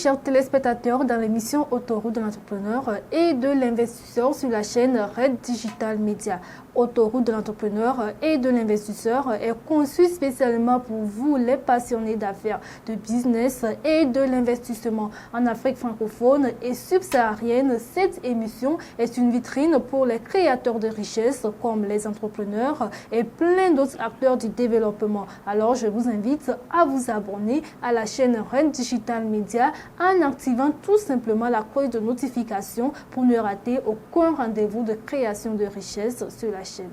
chers téléspectateurs, dans l'émission Autoroute de l'entrepreneur et de l'investisseur sur la chaîne Red Digital Media. Autoroute de l'entrepreneur et de l'investisseur est conçu spécialement pour vous, les passionnés d'affaires, de business et de l'investissement. En Afrique francophone et subsaharienne, cette émission est une vitrine pour les créateurs de richesses comme les entrepreneurs et plein d'autres acteurs du développement. Alors, je vous invite à vous abonner à la chaîne Red Digital Media en activant tout simplement la cloche de notification pour ne rater aucun rendez-vous de création de richesses sur la chaîne.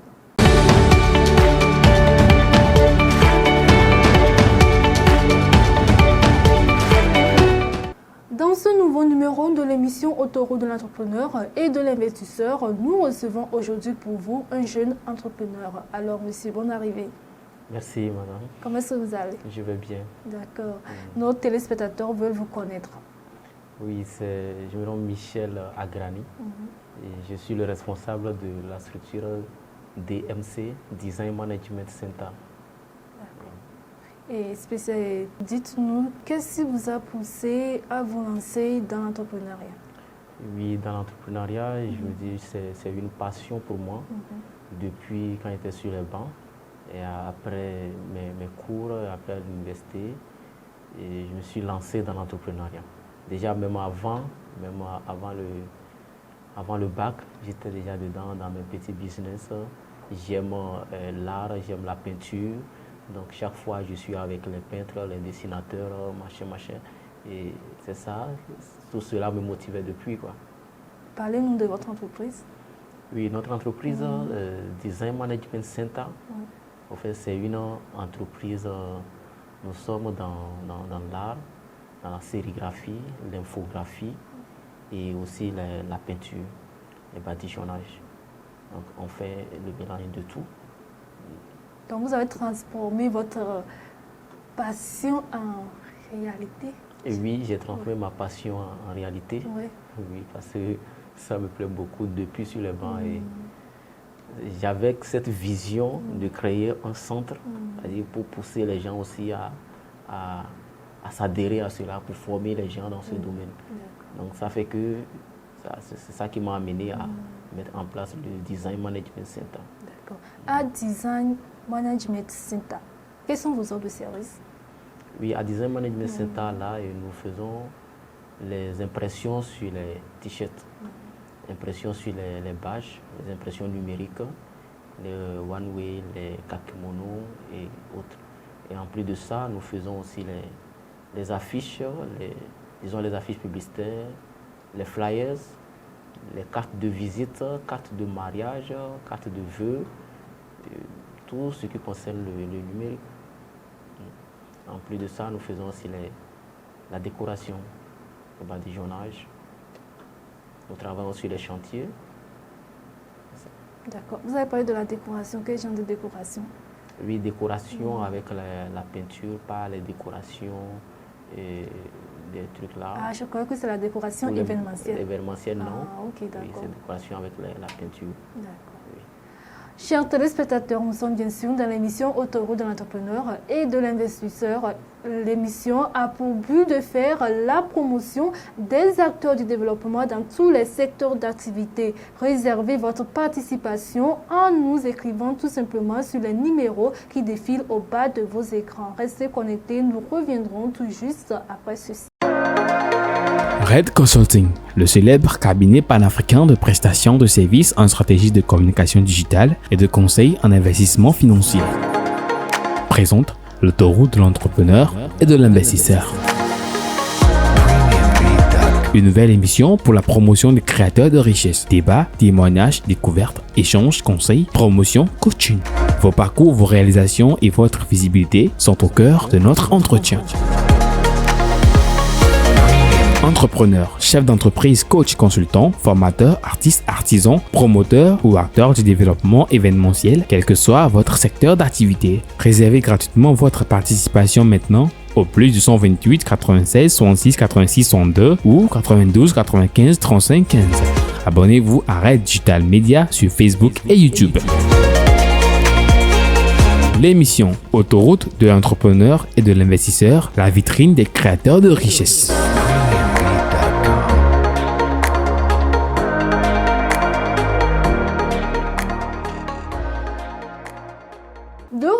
Dans ce nouveau numéro de l'émission Autoroute de l'entrepreneur et de l'investisseur, nous recevons aujourd'hui pour vous un jeune entrepreneur. Alors, monsieur, bonne arrivée. Merci, madame. Comment est-ce que vous allez? Je vais bien. D'accord. Nos téléspectateurs veulent vous connaître. Oui, je me nomme Michel Agrani et je suis le responsable de la structure DMC, Design Management Center. Et dites-nous, qu'est-ce qui vous a poussé à vous lancer dans l'entrepreneuriat? Oui, dans l'entrepreneuriat, je veux dire, c'est une passion pour moi depuis quand j'étais sur les bancs. Et après mes cours, après l'université, et je me suis lancé dans l'entrepreneuriat. Déjà, même avant le bac, j'étais déjà dedans dans mes petits business. J'aime l'art, j'aime la peinture. Donc, chaque fois, je suis avec les peintres, les dessinateurs, machin. Et c'est ça, tout cela me motivait depuis, quoi. Parlez-nous de votre entreprise. Oui, notre entreprise, Design Management Center. En fait, c'est une entreprise, nous sommes dans l'art, dans la sérigraphie, l'infographie et aussi la peinture, les badigeonnages. Donc, on fait le mélange de tout. Donc, vous avez transformé votre passion en réalité? Et oui, j'ai transformé ma passion en réalité. Oui, parce que ça me plaît beaucoup depuis sur les bancs. Et j'avais cette vision de créer un centre, c'est-à-dire pour pousser les gens aussi à s'adhérer à cela, pour former les gens dans ce domaine. Donc ça fait que c'est ça qui m'a amené à mettre en place le Design Management Center. D'accord. À Design Management Center, quels sont vos offres de services? Oui, à Design Management Center, là, nous faisons les impressions sur les t-shirts. Impressions sur les badges, les impressions numériques, les one-way, les kakemono et autres. Et en plus de ça, nous faisons aussi les affiches, les affiches publicitaires, les flyers, les cartes de visite, cartes de mariage, cartes de vœux, tout ce qui concerne le numérique. En plus de ça, nous faisons aussi la décoration, le badigeonnage. Nous travaillons sur les chantiers. D'accord. Vous avez parlé de la décoration. Quel genre de décoration? Oui, décoration avec la peinture, pas les décorations et des trucs là. Ah, je crois que c'est la décoration événementielle. Événementielle, non. Ah, ok, d'accord. Oui, c'est décoration avec la peinture. D'accord. Oui. Chers téléspectateurs, nous sommes bien sûr dans l'émission Autoroute de l'entrepreneur et de l'investisseur. L'émission a pour but de faire la promotion des acteurs du développement dans tous les secteurs d'activité. Réservez votre participation en nous écrivant tout simplement sur les numéros qui défilent au bas de vos écrans. Restez connectés, nous reviendrons tout juste après ceci. Red Consulting, le célèbre cabinet panafricain de prestations de services en stratégie de communication digitale et de conseil en investissement financier, présente l'autoroute de l'entrepreneur et de l'investisseur. Une nouvelle émission pour la promotion des créateurs de richesses. Débats, témoignages, découvertes, échanges, conseils, promotion, coaching. Vos parcours, vos réalisations et votre visibilité sont au cœur de notre entretien. Entrepreneur, chef d'entreprise, coach, consultant, formateur, artiste, artisan, promoteur ou acteur du développement événementiel, quel que soit votre secteur d'activité. Réservez gratuitement votre participation maintenant au plus du 128 96 66 86 62 ou 92 95 35 15. Abonnez-vous à Red Digital Media sur Facebook et YouTube. L'émission Autoroute de l'entrepreneur et de l'investisseur, la vitrine des créateurs de richesses.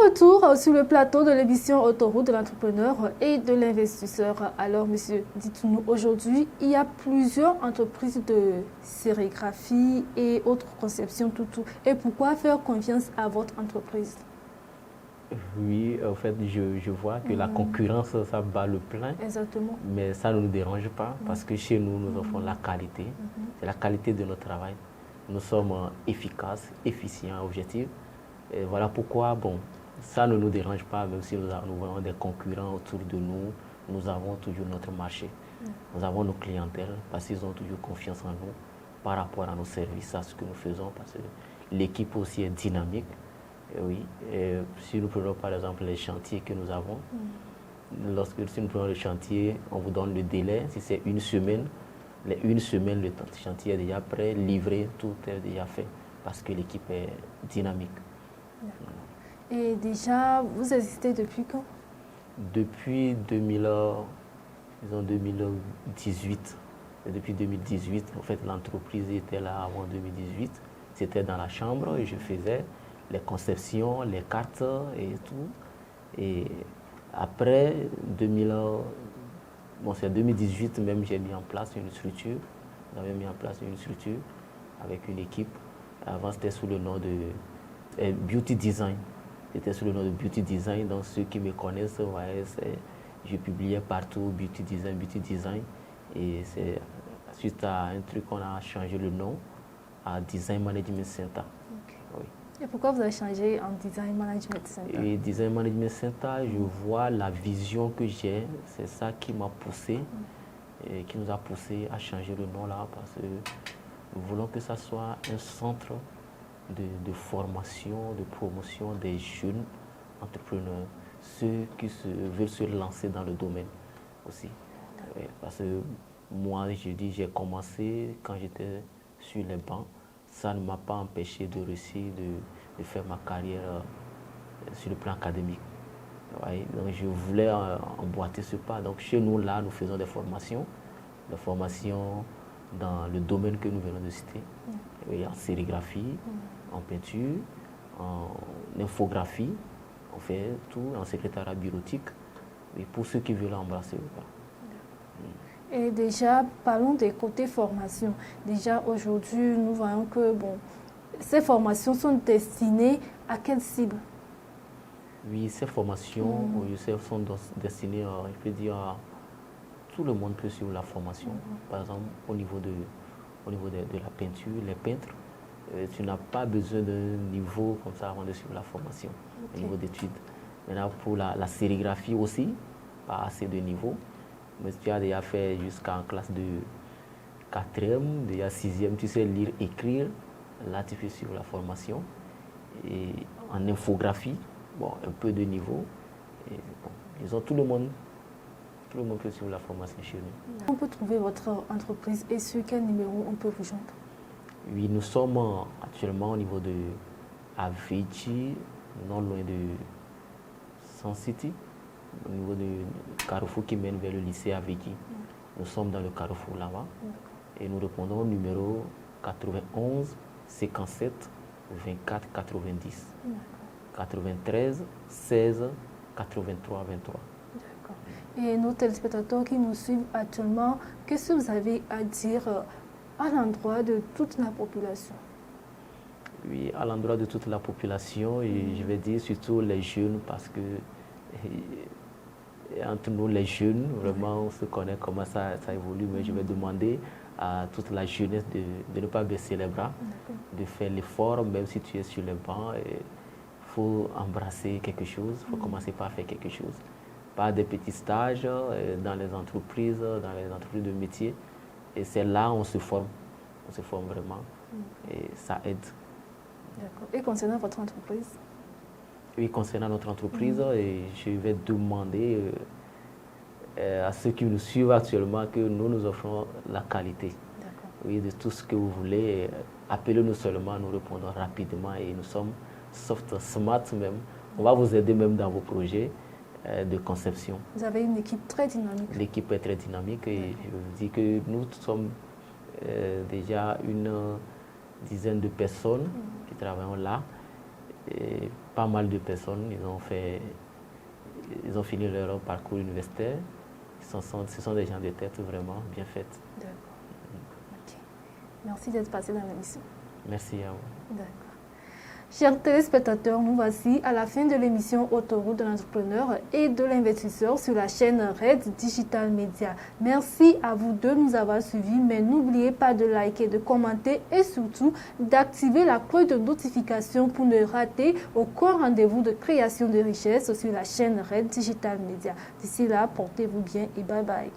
retour sur le plateau de l'émission Autoroute de l'entrepreneur et de l'investisseur. Alors, monsieur, dites-nous, aujourd'hui, il y a plusieurs entreprises de sérigraphie et autres conceptions, tout. Et pourquoi faire confiance à votre entreprise? Oui, en fait, je vois que la concurrence, ça bat le plein. Exactement. Mais ça ne nous dérange pas parce que chez nous, nous offrons la qualité. C'est la qualité de notre travail. Nous sommes efficaces, efficients, objectifs. Et voilà pourquoi, bon, ça ne nous dérange pas, même si nous avons des concurrents autour de nous, nous avons toujours notre marché. Nous avons nos clientèles parce qu'ils ont toujours confiance en nous par rapport à nos services, à ce que nous faisons, parce que l'équipe aussi est dynamique. Et oui, et si nous prenons par exemple les chantiers que nous avons, si nous prenons le chantier, on vous donne le délai, si c'est une semaine, le chantier est déjà prêt, livré, tout est déjà fait, parce que l'équipe est dynamique. Et déjà, vous existez depuis quand? Depuis 2018. Depuis 2018, en fait, l'entreprise était là avant 2018. C'était dans la chambre et je faisais les conceptions, les cartes et tout. Et après, c'est 2018 même, j'ai mis en place une structure. J'avais mis en place une structure avec une équipe. Avant, c'était sous le nom de Beauty Design. C'était sous le nom de Beauty Design. Donc, ceux qui me connaissent, ouais, je publiais partout Beauty Design. Et c'est suite à un truc qu'on a changé le nom à Design Management Center. Okay. Oui. Et pourquoi vous avez changé en Design Management Center? Et Design Management Center, je vois la vision que j'ai. C'est ça qui m'a poussé, et qui nous a poussé à changer le nom là, parce que nous voulons que ça soit un centre de formation, de promotion des jeunes entrepreneurs, ceux qui veulent se lancer dans le domaine aussi. Parce que moi, j'ai commencé quand j'étais sur les bancs, ça ne m'a pas empêché de réussir, de faire ma carrière sur le plan académique. Ouais, donc je voulais emboîter ce pas. Donc chez nous, là, nous faisons des formations dans le domaine que nous venons de citer, en sérigraphie, en peinture, en infographie, on fait tout, en secrétariat bureautique, et pour ceux qui veulent embrasser le pas. Et déjà, parlons des côtés formation. Déjà, aujourd'hui, nous voyons que ces formations sont destinées à quelle cible? Oui, ces formations sont destinées, je peux dire, à tout le monde peut suivre la formation. Par exemple, au niveau de la peinture, les peintres, tu n'as pas besoin d'un niveau comme ça avant de suivre la formation, au niveau d'études. Maintenant, pour la sérigraphie aussi, pas assez de niveau. Mais tu as déjà fait jusqu'en classe de 4e, déjà 6e, tu sais lire, écrire. Là, tu peux suivre la formation. Et en infographie, un peu de niveau. Et, disons, tout le monde peut suivre la formation chez nous. On peut trouver votre entreprise et sur quel numéro on peut vous joindre? Oui, nous sommes actuellement au niveau de Avicii, non loin de Sun City, au niveau du carrefour qui mène vers le lycée Avicii. Nous sommes dans le carrefour là-bas et nous répondons au numéro 91 57 24 90 93 16 83 23. D'accord. Et nos téléspectateurs qui nous suivent actuellement, qu'est-ce que vous avez à dire à l'endroit de toute la population? Oui, à l'endroit de toute la population, et je vais dire surtout les jeunes, parce que entre nous les jeunes, vraiment on se connaît comment ça évolue, mais je vais demander à toute la jeunesse de ne pas baisser les bras, de faire l'effort, même si tu es sur les bancs, il faut embrasser quelque chose, il faut commencer par faire quelque chose. Pas des petits stages dans les entreprises de métier, et c'est là où on se forme vraiment, et ça aide. D'accord. Et concernant votre entreprise? Oui, concernant notre entreprise, et je vais demander à ceux qui nous suivent actuellement que nous offrons la qualité. Oui, de tout ce que vous voulez. Appelez-nous seulement, nous répondons rapidement et nous sommes soft, smart même. On va vous aider même dans vos projets de conception. Vous avez une équipe très dynamique. L'équipe est très dynamique et je vous dis que nous sommes déjà une dizaine de personnes qui travaillent là. Et pas mal de personnes, ils ont fini leur parcours universitaire. Ce sont des gens de tête vraiment bien faites. D'accord. Ok. Merci d'être passé dans l'émission. Merci à vous. D'accord. Chers téléspectateurs, nous voici à la fin de l'émission Autoroute de l'entrepreneur et de l'investisseur sur la chaîne Red Digital Media. Merci à vous de nous avoir suivis, mais n'oubliez pas de liker, de commenter et surtout d'activer la cloche de notification pour ne rater aucun rendez-vous de création de richesse sur la chaîne Red Digital Media. D'ici là, portez-vous bien et bye bye.